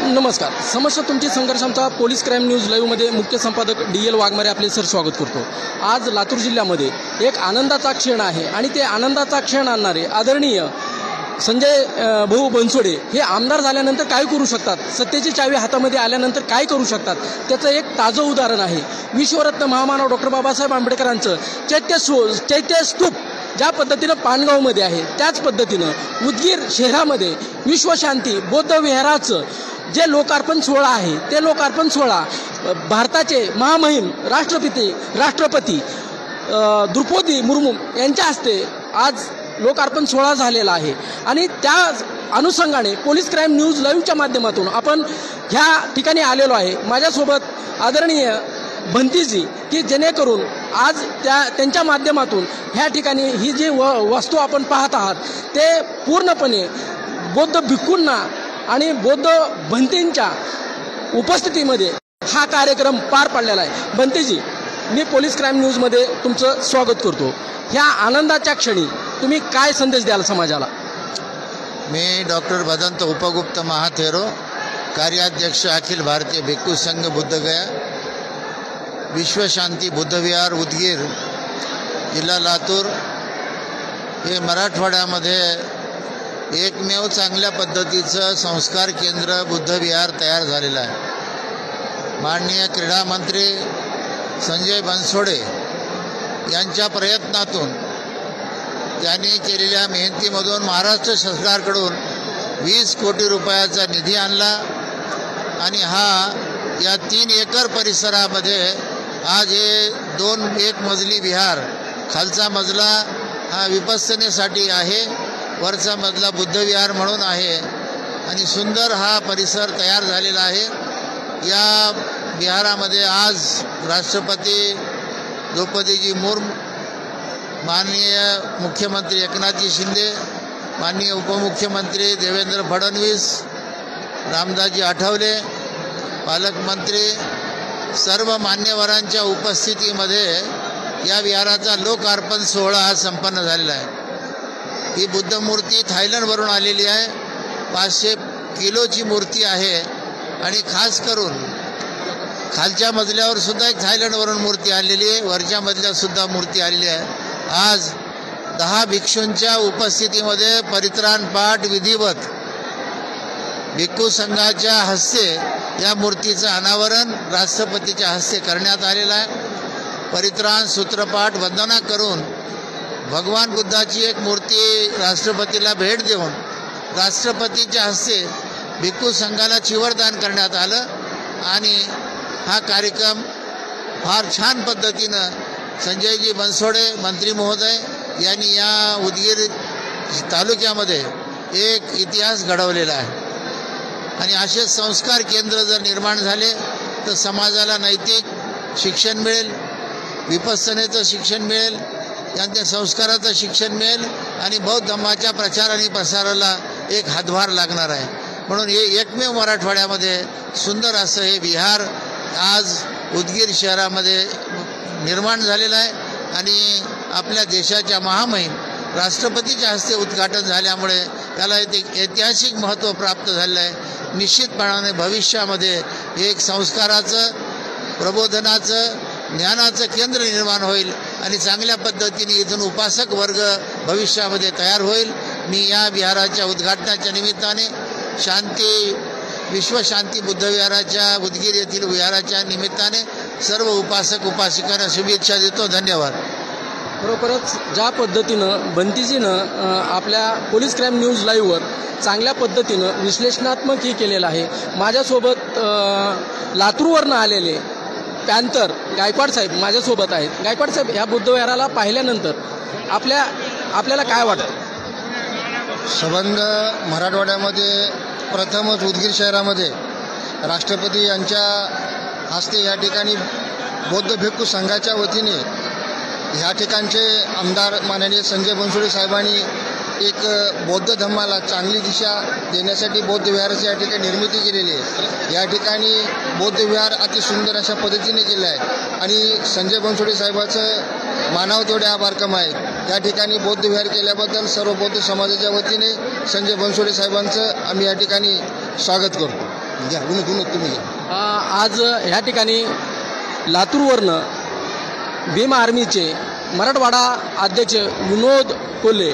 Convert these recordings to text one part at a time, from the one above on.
नमस्कार. समस्त तुमची संघर्ष आमचा पोलीस क्राईम न्यूज लाईव्हमध्ये मुख्य संपादक DL वाघमारे आपले सर स्वागत करतो. आज लातूर जिल्ह्यामध्ये एक आनंदाचा क्षण आहे आणि ते आनंदाचा क्षण आणणारे आदरणीय संजय भाऊ बनसोडे हे आमदार झाल्यानंतर काय करू शकतात, सत्तेची चावी हातामध्ये आल्यानंतर काय करू शकतात, त्याचं एक ताजं उदाहरण आहे. विश्वरत्न महामानव डॉक्टर बाबासाहेब आंबेडकरांचं चैत्यस्तूप ज्या पद्धतीनं पानगावमध्ये आहे, त्याच पद्धतीनं उदगीर शहरामध्ये विश्वशांती बौद्ध विहाराचं जे लोकार्पण सोहळा आहे, ते लोकार्पण सोहळा भारताचे महामहिम राष्ट्रपती द्रौपदी मुर्मू यांच्या हस्ते आज लोकार्पण सोहळा झालेला आहे. आणि त्या अनुषंगाने पोलीस क्राईम न्यूज लाईव्हच्या माध्यमातून आपण ह्या ठिकाणी आलेलो आहे. माझ्यासोबत आदरणीय भंतीजी की जेणेकरून आज त्यांच्या माध्यमातून ह्या ठिकाणी ही जी वस्तू आपण पाहत आहात ते पूर्णपणे बौद्ध भिक्खूंना आणि बौद्ध भंतींच्या उपस्थितीमध्ये हा कार्यक्रम पार पडलेला आहे. भंतीजी, मी पोलीस क्राईम न्यूजमध्ये तुमचं स्वागत करतो. ह्या आनंदाच्या क्षणी तुम्ही काय संदेश द्याल समाजाला? मी डॉक्टर भदंत उपगुप्त महाथेरो, कार्याध्यक्ष अखिल भारतीय भिक्खू संघ बुद्धगया, विश्वशांती बुद्धविहार उदगीर, जिल्हा लातूर हे मराठवाड्यामध्ये एकमेव चांगल्या पद्धतीचं संस्कार केंद्र बुद्धविहार तयार झालेलं आहे. माननीय क्रीडा मंत्री संजय बनसोडे यांच्या प्रयत्नातून त्यांनी केलेल्या मेहनतीमधून महाराष्ट्र सरकारकडून 20 कोटी रुपयाचा निधी आणला आणि या 3 एकर परिसरामध्ये आज हे 1 मजली विहार, खालचा मजला हा विपස්සनेसाठी आहे, वरचा मजला बुद्धविहार म्हणून आहे आणि सुंदर हा परिसर तयार झालेला आहे. या विहारामध्ये आज राष्ट्रपती द्रौपदीजी मुर्मू, माननीय मुख्यमंत्री एकनाथजी शिंदे, माननीय उपमुख्यमंत्री देवेंद्र फडणवीस, रामदासजी आठवले, पालकमंत्री, सर्व मान्यवरांच्या उपस्थितीमध्ये या विहाराचा लोकार्पण सोहळा आज संपन्न झालेला आहे. ही बुद्ध मूर्ती थायलंडवरून आलेली आहे. 500 किलोची मूर्ती आहे आणि खास करून खालच्या मजल्यावर सुद्धा एक थायलंडवरून मूर्ती आलेली आहे, वरच्या मजल्यावर सुद्धा मूर्ती आलेली आहे. आज 10 भिक्षूंच्या उपस्थितीमध्ये परित्राण पाठ विधिवत भिक्खू संघाच्या हस्ते या मूर्तीचं अनावरण राष्ट्रपतीच्या हस्ते करण्यात आलेलं आहे. परित्राण सूत्रपाठ वंदना करून भगवान बुद्धाची एक मूर्ती राष्ट्रपतीला भेट देऊन राष्ट्रपतीच्या हस्ते भिक्खू संघाला चिवरदान करण्यात आलं आणि हा कार्यक्रम फार छान पद्धतीनं संजयजी बनसोडे मंत्री महोदय यांनी या उदगीर तालुक्यामध्ये एक इतिहास घडवलेला आहे. आणि असे संस्कार केंद्र जर निर्माण झाले तर समाजाला नैतिक शिक्षण मिळेल, विपස්සनेचं शिक्षण मिळेल, त्यांच्या संस्काराचं शिक्षण मिळेल आणि बौद्ध धर्माच्या प्रचार आणि प्रसाराला एक हातभार लागणार आहे. म्हणून हे एकमेव मराठवाड्यामध्ये सुंदर असं हे विहार आज उदगीर शहरामध्ये निर्माण झालेलं आहे आणि आपल्या देशाच्या महामहिम राष्ट्रपतीच्या हस्ते उद्घाटन झाल्यामुळे त्याला एक ऐतिहासिक महत्त्व प्राप्त झालेलं आहे. निश्चितपणाने भविष्यामध्ये एक संस्काराचं, प्रबोधनाचं, ज्ञानाचं केंद्र निर्माण होईल आणि चांगल्या पद्धतीने इथून उपासक वर्ग भविष्यामध्ये तयार होईल. मी या विहाराच्या उद्घाटनाच्या निमित्ताने विश्वशांती बुद्धविहाराच्या उदगीर येथील विहाराच्या निमित्ताने सर्व उपासक उपासिकांना शुभेच्छा देतो. धन्यवाद. बरोबरच ज्या पद्धतीनं बंतीजीनं आपल्या पोलीस क्राईम न्यूज लाईव्हवर चांगल्या पद्धतीनं विश्लेषणात्मक हे केलेलं आहे. माझ्यासोबत लातूरवरनं आलेले पॅन्थर गायकवाड साहेब माझ्यासोबत आहेत. गायकवाड साहेब, ह्या बुद्धविहाराला पाहिल्यानंतर आपल्याला काय वाटतं? संबंध मराठवाड्यामध्ये प्रथमच उदगीर शहरामध्ये राष्ट्रपती यांच्या हस्ते या ठिकाणी बौद्ध भिक्खू संघाच्या वतीने ह्या ठिकाणचे आमदार माननीय संजय बनसोडे साहेबांनी एक बौद्ध धर्माला चांगली दिशा देण्यासाठी बौद्ध विहाराची या ठिकाणी निर्मिती केलेली आहे. या ठिकाणी बौद्ध विहार अति सुंदर अशा पद्धतीने केलं आहे आणि संजय बनसोडे साहेबाचं मानावं तेवढे आभार कम आहे. या ठिकाणी बौद्ध विहार केल्याबद्दल सर्व बौद्ध समाजाच्या वतीने संजय बनसोडे साहेबांचं आम्ही या ठिकाणी स्वागत करतो. घ्या गुण तुम्ही घ्या. आज ह्या ठिकाणी लातूरवरनं भीम आर्मीचे मराठवाडा अध्यक्ष विनोद कोल्हे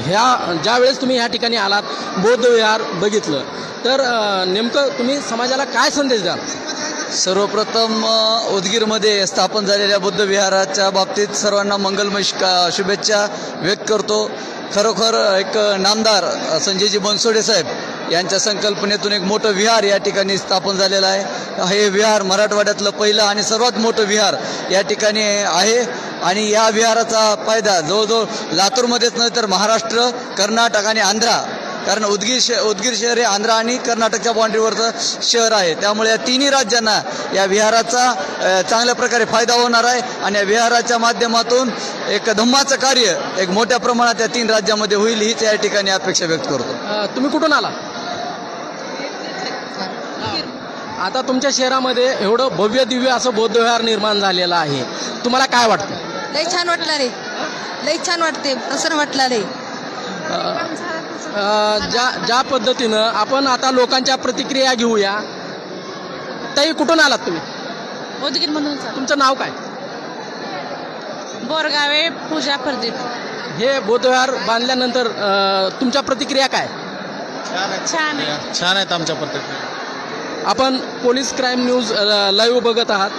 ह्या ज्यावेळेस तुम्ही ह्या ठिकाणी आलात, बौद्ध विहार बघितलं, तर नेमकं तुम्ही समाजाला काय संदेश द्याल? सर्वप्रथम उदगीरमध्ये स्थापन झालेल्या बुद्ध विहाराच्या बाबतीत सर्वांना मंगलमय शुभेच्छा व्यक्त करतो. खरोखर एक नामदार संजयजी बनसोडे साहेब यांच्या संकल्पनेतून एक मोठं विहार या ठिकाणी स्थापन झालेलं आहे. हे विहार मराठवाड्यातलं पहिलं आणि सर्वात मोठं विहार या ठिकाणी आहे आणि या विहाराचा फायदा जवळजवळ लातूरमध्येच नाही तर महाराष्ट्र, कर्नाटक आणि आंध्रा, कारण उदगीर शहर हे आंध्र आणि कर्नाटकच्या बाँड्रीवरचं शहर आहे. त्यामुळे या तिन्ही राज्यांना या विहाराचा चांगल्या प्रकारे फायदा होणार आहे आणि या विहाराच्या माध्यमातून एक धम्माचं कार्य एक मोठ्या प्रमाणात या 3 राज्यामध्ये होईल हीच या ठिकाणी अपेक्षा व्यक्त करतो. तुम्ही कुठून आला? आता तुमच्या शहरामध्ये एवढं भव्य दिव्य असं बौद्ध विहार निर्माण झालेलं आहे, तुम्हाला काय वाटतं? लई छान वाटलं रे, लई छान वाटते, प्रसन्न वाटलं रे. ज्या पद्धतीनं आपण आता लोकांच्या प्रतिक्रिया घेऊया. ताई, कुठून आलात तुम्ही? उदगीरमधून. तुमचं नाव काय? बोरगावे पूजा प्रदीप. हे बौद्ध विहार बांधल्यानंतर तुमच्या प्रतिक्रिया काय? छान आहे. छान आहेत आमच्या प्रतिक्रिया. आपण पोलीस क्राईम न्यूज लाईव्ह बघत आहात.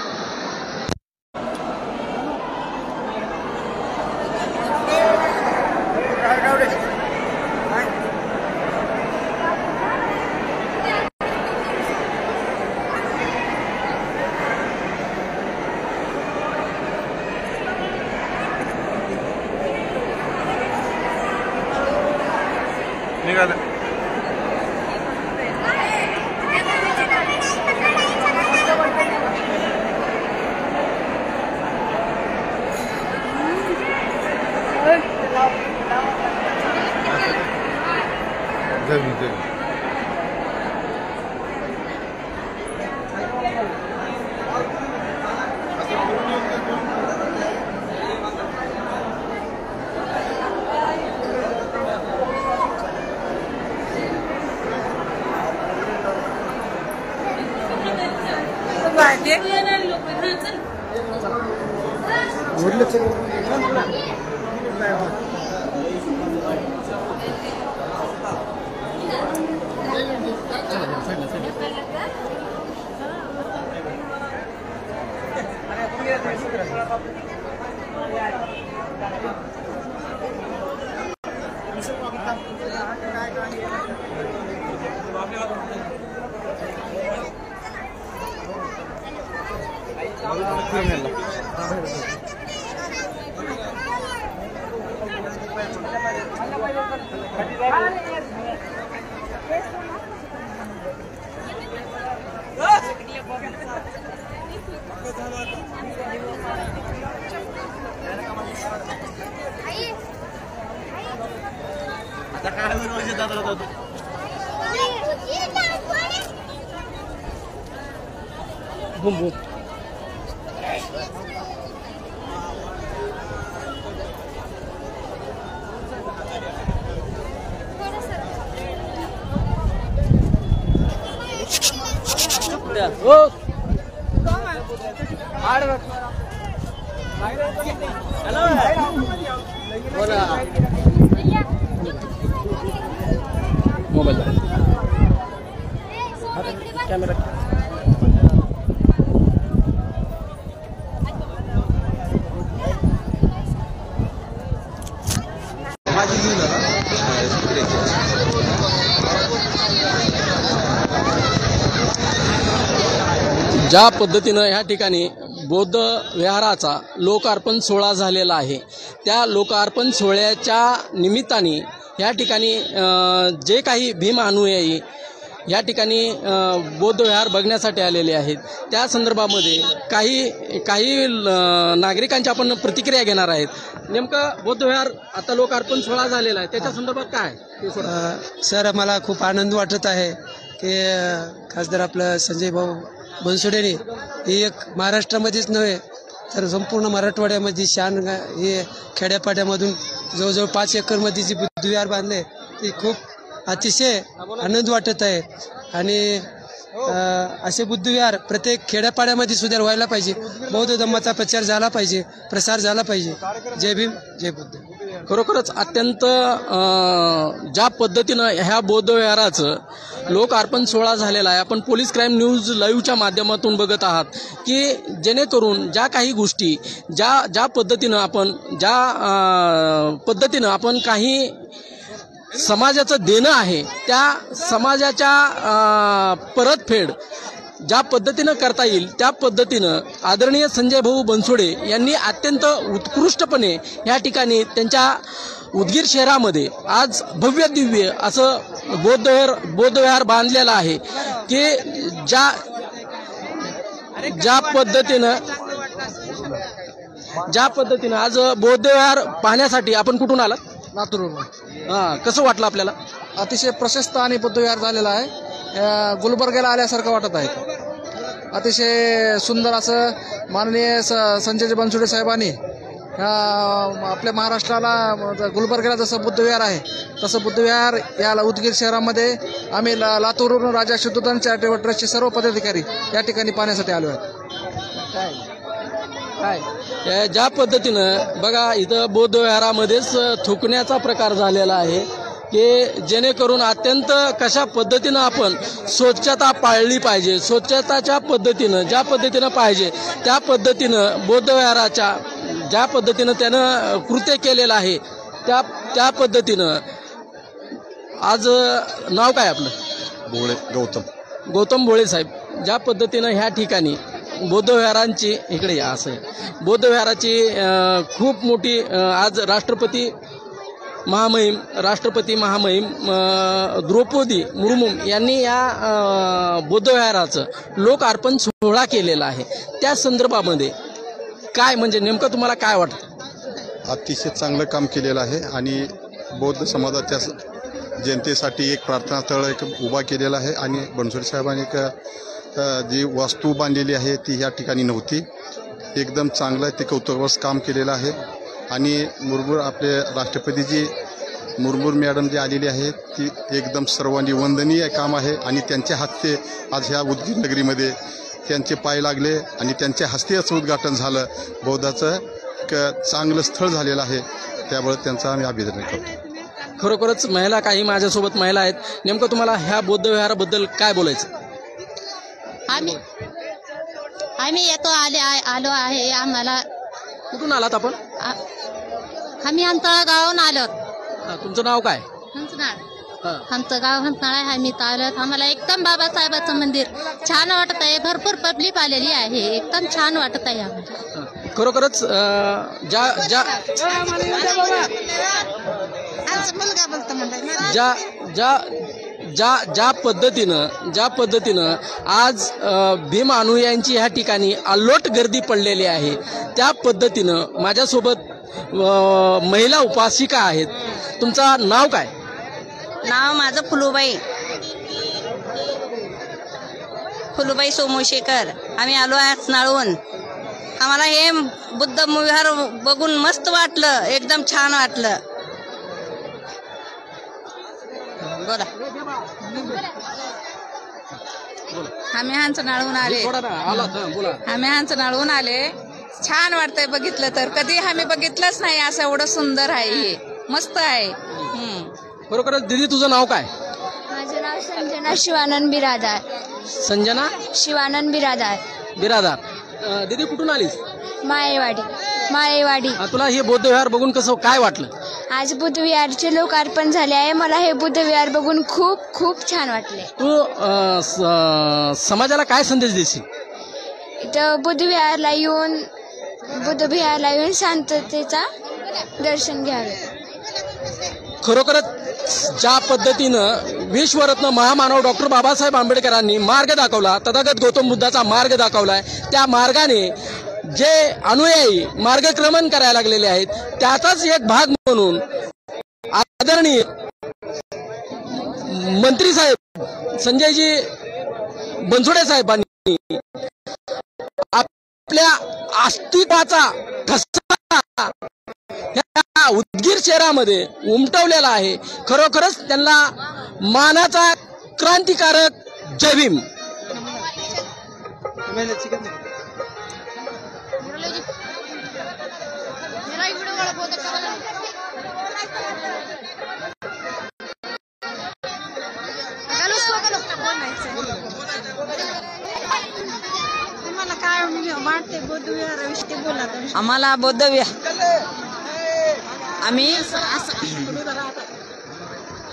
Mobile camera. ज्या पद्धतीनं ह्या ठिकाणी बौद्ध विहाराचा लोकार्पण सोहळा झालेला आहे, त्या लोकार्पण सोहळ्याच्या निमित्ताने या ठिकाणी जे काही भीम अनुयायी या ठिकाणी बौद्ध विहार बघण्यासाठी आलेले आहेत, त्या संदर्भामध्ये काही नागरिकांच्या आपण प्रतिक्रिया घेणार आहेत. नेमकं बौद्ध विहार आता लोकार्पण सोहळा झालेला आहे, त्याच्या संदर्भात काय? सर, मला खूप आनंद वाटत आहे की खासदार आपलं संजय भाऊ बनसोडेने ही एक महाराष्ट्रामध्येच नव्हे तर संपूर्ण मराठवाड्यामध्ये हे खेड्यापाड्यामधून जवळजवळ 5 एकरमध्ये जी बुद्धविहार बांधले ती खूप अतिशय आनंद वाटत आहे आणि असे बुद्धविहार प्रत्येक खेड्यापाड्यामध्ये सुद्धा व्हायला पाहिजे. बौद्ध धर्माचा प्रचार झाला पाहिजे, प्रसार झाला पाहिजे. जय भीम, जय बुद्ध. खरोखरच अत्यंत ज्या पद्धतीनं ह्या बौद्ध विहाराचं लोकार्पण सोहळा झालेला आहे. आपण पोलीस क्राईम न्यूज लाईव्हच्या माध्यमातून बघत आहात की जेणेकरून ज्या काही गोष्टी ज्या पद्धतीनं आपण काही समाजाचं देणं आहे त्या समाजाच्या परतफेड ज्या पद्धतीनं करता येईल त्या पद्धतीनं आदरणीय संजय भाऊ बनसोडे यांनी अत्यंत उत्कृष्टपणे या ठिकाणी त्यांच्या उदगीर शहरामध्ये आज भव्य दिव्य असं बौद्धविहार बांधलेलं आहे की ज्या पद्धतीनं आज बौद्धविहार पाहण्यासाठी आपण कुठून आलात? लातूरवरून. कसं वाटलं आपल्याला? अतिशय प्रशस्त आणि बुद्धविहार झालेला आहे. गुलबर्ग्याला आल्यासारखं वाटत आहे. अतिशय सुंदर असं माननीय संजय बनसोडे साहेबांनी आपल्या महाराष्ट्राला गुलबर्ग्याला जसं बुद्धविहार आहे तसं बुद्धविहार या उदगीर शहरामध्ये आम्ही लातूरवरून राजा शुद्धोधन चॅरिटेबल ट्रस्टचे सर्व पदाधिकारी या ठिकाणी पाहण्यासाठी आलो आहेत. ज्या पद्धतीनं बघा इथं बौद्ध विहारामध्येच थुंकण्याचा प्रकार झालेला आहे की जेणेकरून अत्यंत कशा पद्धतीनं आपण स्वच्छता पाळली पाहिजे. स्वच्छताच्या पद्धतीनं ज्या पद्धतीनं पाहिजे त्या पद्धतीनं बौद्ध विहाराच्या ज्या पद्धतीनं त्यानं कृत्य केलेलं आहे त्या पद्धतीनं आज नाव काय आपलं? भोळे गौतम भोळे साहेब. ज्या पद्धतीनं ह्या ठिकाणी बौद्ध विहारांची इकडे या असं बौद्ध विहाराची खूप मोठी आज राष्ट्रपती महामहिम द्रौपदी मुर्मू यांनी या बौद्ध विहाराचं लोकार्पण सोहळा केलेला आहे. त्या संदर्भामध्ये काय म्हणजे नेमकं तुम्हाला काय वाटतं? अतिशय चांगलं काम केलेलं आहे आणि बौद्ध समाजाच्या जनतेसाठी एक प्रार्थनास्थळ एक उभा केलेला आहे आणि बनसोडे साहेबांनी जी वास्तू बांधलेली आहे ती ह्या ठिकाणी नव्हती. एकदम चांगलं ते कौतुकास्पद काम केलेलं आहे आणि मुर्मू आपले राष्ट्रपतीजी मुर्मू मॅडम जी आलेली आहेत ती एकदम सर्वांनी वंदनीय काम आहे आणि त्यांच्या हस्ते आज ह्या उदगीर नगरीमध्ये त्यांचे पाय लागले आणि त्यांच्या हस्ते असं उद्घाटन झालं. बौद्धाचं चांगलं स्थळ झालेलं आहे त्यामुळे त्यांचं आम्ही अभिनंदन करतो. खरोखरच महिला काही माझ्यासोबत महिला आहेत. नेमकं तुम्हाला ह्या बौद्ध विहाराबद्दल काय बोलायचं? आम्ही आलो आहे. आम्हाला कुठून आलात आपण? आम्ही हंतळा गावाहून आलो. तुमचं नाव काय? आमचं गाव हंतनाळ आहे. आम्ही आलो. आम्हाला एकदम बाबासाहेबाचं मंदिर छान वाटत आहे. भरपूर पब्लिक आलेली आहे. एकदम छान वाटत आहे आम्हाला. खरोखरच ज्या पद्धतीनं आज भीम अनुयायांची ह्या ठिकाणी अल्लोट गर्दी पडलेली आहे त्या पद्धतीनं माझ्यासोबत महिला उपासिका आहेत. तुमचं नाव काय? नाव माझं फुलूबाई सोमोशेकर. आम्ही आलो आहे हंतनाळहून. आम्हाला हे बुद्ध विहार बघून मस्त वाटलं. एकदम छान वाटलं. बोला. आम्ही हंतनाळहून आले. छान वाटतंय बघितलं तर. कधी आम्ही बघितलंच नाही असं एवढं सुंदर आहे. हे मस्त आहे. खरोखरच दीदी तुझं नाव काय? माझं नाव संजना शिवानंद बिरादार. संजना शिवानंद बिरादार. दीदी कुठून आलीस? माळेवाडी. तुला हे बौद्ध विहार बघून कसं काय वाटलं? आज बुद्ध विहारचे लोकार्पण झाले आहे. मला हे बुद्ध विहार बघून खूप खूप छान वाटले. तू समाजाला काय संदेश देशील? इथं बुद्ध विहारला येऊन शांततेचा दर्शन घ्यावे. खरोखरच ज्या पद्धतीनं विश्वरत्न महामानव डॉक्टर बाबासाहेब आंबेडकरांनी मार्ग दाखवला, तथागत गौतम बुद्धाचा मार्ग दाखवलाय, त्या मार्गाने जे अनुयायी मार्गक्रमण करायला लागलेले आहेत त्याचाच एक भाग म्हणून आदरणीय मंत्री साहेब संजयजी बनसोडे साहेबांनी आपल्या अस्तित्वाचा ठसा या उदगीर शहरामध्ये उमटवलेला आहे. खरोखरच त्यांना मानाचा क्रांतिकारक जय भीम. आम्हाला बौद्ध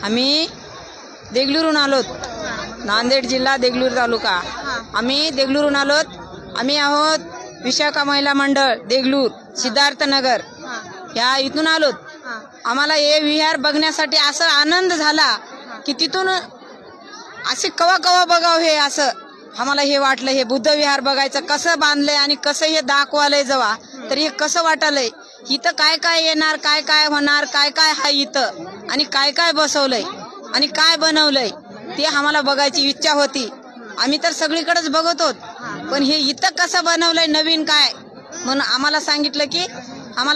आम्ही देगलूरून आलोत. नांदेड जिल्हा देगलूर तालुका. आम्ही देगलूरून आलोत. आम्ही आहोत विशाखा महिला मंडळ देगलूर सिद्धार्थनगर या इथून आलोत. आम्हाला हे विहार बघण्यासाठी असा आनंद झाला की तिथून असे कवा कवा बघावं हे असं आम्हाला हे वाटलं. हे बुद्ध विहार बघायचं कसं बांधलंय आणि कसं हे दाखवालंय जेव्हा तर हे कसं वाटलंय. इथं काय काय येणार, काय काय होणार, काय काय हाय इथं आणि काय काय बसवलंय आणि काय बनवलंय ते आम्हाला बघायची इच्छा होती. आम्ही तर सगळीकडेच बघत होत पण हे इथं कसं बनवलंय नवीन काय म्हणून आम्हाला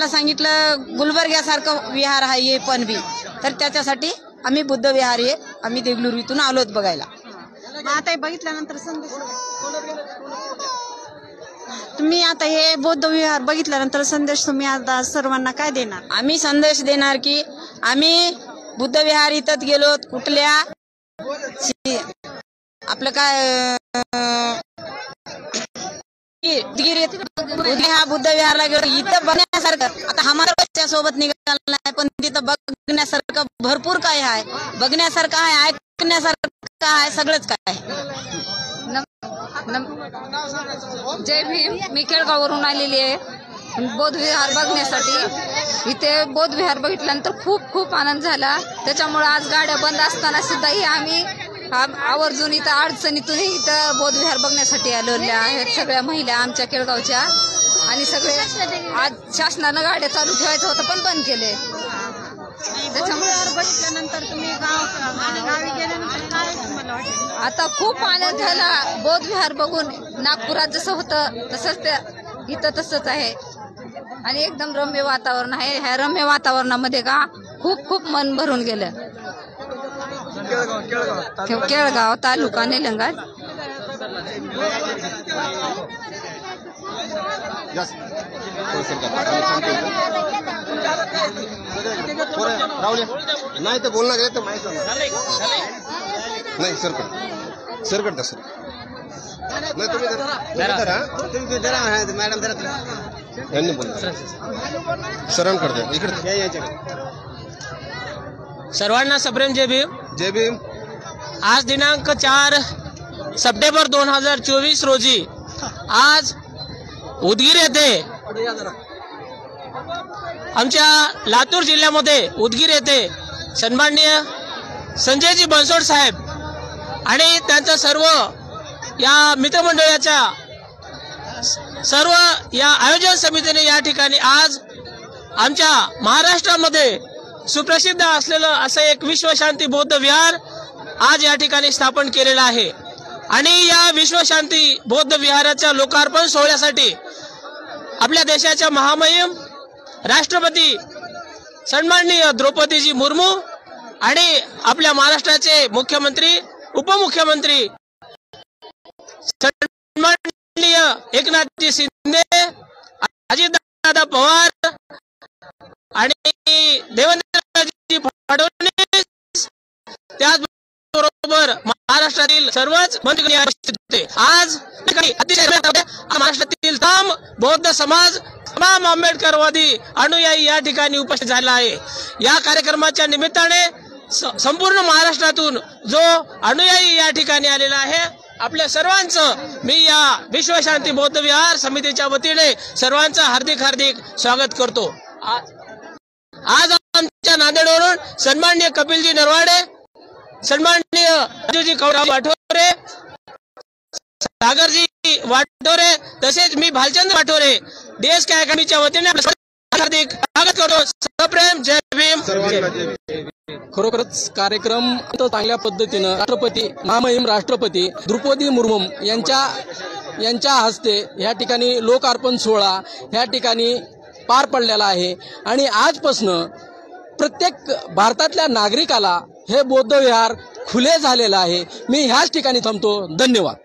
सांगितलं गुलबर्ग्यासारखं विहार आहे हे पण बी. तर त्याच्यासाठी आम्ही बुद्ध विहार हे आम्ही देगलूर इथून आलोत बघायला. आता बघितल्यानंतर संदेश तुम्ही आता हे बौद्ध विहार बघितल्यानंतर संदेश तुम्ही आता सर्वांना काय देणार? आम्ही संदेश देणार की आम्ही बुद्ध विहार इथं गेलो कुठल्या आपलं काय हा बुद्ध विहारला गेलो इथं बघण्यासारखं आता आम्हाला सोबत निघालं नाही पण तिथं बघण्यासारखं भरपूर काय आहे. बघण्यासारखं आहे, ऐकण्यासारखं आहे, सगळंच काय. जय भीम. मी केळगाववरून आलेली आहे बौद्ध विहार बघण्यासाठी. इथे बौद्ध विहार बघितल्यानंतर खूप खूप आनंद झाला. त्याच्यामुळे आज गाड्या बंद असताना सुद्धाही आम्ही आवर्जून इथं अडचणीतून इथं बौद्ध विहार बघण्यासाठी आलेल्या आहेत सगळ्या महिला आमच्या केळगावच्या. आणि सगळे आज शासनानं गाड्या चालू ठेवायचं होतं पण बंद केले. त्याच्यामुळे बघितल्यानंतर तुम्ही गावी गेल्यानंतर काय तुम्हाला वाटलं? आता खूप आनंद झाला बौद्ध विहार बघून. नागपुरात जसं होतं तसंच इथं तसंच आहे आणि एकदम रम्य वातावरण आहे. ह्या रम्य वातावरणामध्ये का खूप खूप मन भरून गेलं. केळगाव तालुका निलंगा. नाही तर बोलणार गेलं तर माहिती नाही सरकट तसं नाही तुम्ही मॅडम यांनी बोलणार सरांकडे इकडे. सर्वांना सप्रेम जय भीम. जय भीम. आज दिनांक 4 सप्टेंबर 2024 रोजी आज उदगीर येथे आमच्या लातूर जिल्ह्यामध्ये उदगीर येथे सन्माननीय संजयजी बनसोड साहेब आणि त्यांच्या सर्व या मित्रमंडळाच्या सर्व या आयोजन समितीने या ठिकाणी आज आमच्या महाराष्ट्रामध्ये सुप्रसिद्ध असलेलं असं एक विश्वशांती बौद्ध विहार आज या ठिकाणी स्थापन केलेलं आहे. आणि या विश्वशांती बौद्ध विहाराच्या लोकार्पण सोहळ्यासाठी आपल्या देशाच्या महामहिम राष्ट्रपती सन्माननीय द्रौपदीजी मुर्मू आणि आपल्या महाराष्ट्राचे मुख्यमंत्री उपमुख्यमंत्री सन्माननीय एकनाथजी शिंदे, अजितदादा पवार आणि देवेंद्रजी फडणवीस त्याचबरोबर महाराष्ट्रातील सर्वच मंत्री उपस्थित होते. आज अतिशय महाराष्ट्रातील तमाम बौद्ध समाज तमाम आंबेडकरवादी अनुयायी या ठिकाणी उपस्थित झाला आहे. या कार्यक्रमाच्या निमित्ताने संपूर्ण महाराष्ट्रातून जो अनुयायी या ठिकाणी आलेला आहे आपल्या सर्वांचं मी या विश्वशांती बौद्ध विहार समितीच्या वतीने सर्वांचं हार्दिक हार्दिक स्वागत करतो. आज आमच्या नांदेडवरून सन्माननीय कपिलजी नरवाडे, सन्माननीय राजूजी कौराव वाठोरे, सागरजी वाठोरे तसेच मी भालचंद्र वाठोरे DSK अकॅडमीच्या वतीने हार्दिक स्वागत करतो. सप्रेम जय भीम. खरोखरच कार्यक्रम चांगल्या पद्धतीनं राष्ट्रपती महामहिम राष्ट्रपती द्रौपदी मुर्मू यांच्या हस्ते या ठिकाणी लोकार्पण सोहळा या ठिकाणी पार पडलेला आहे. आणि आजपासून प्रत्येक भारतातल्या नागरिकाला हे बौद्ध विहार खुले झालेलं आहे. मी ह्याच ठिकाणी थांबतो. धन्यवाद.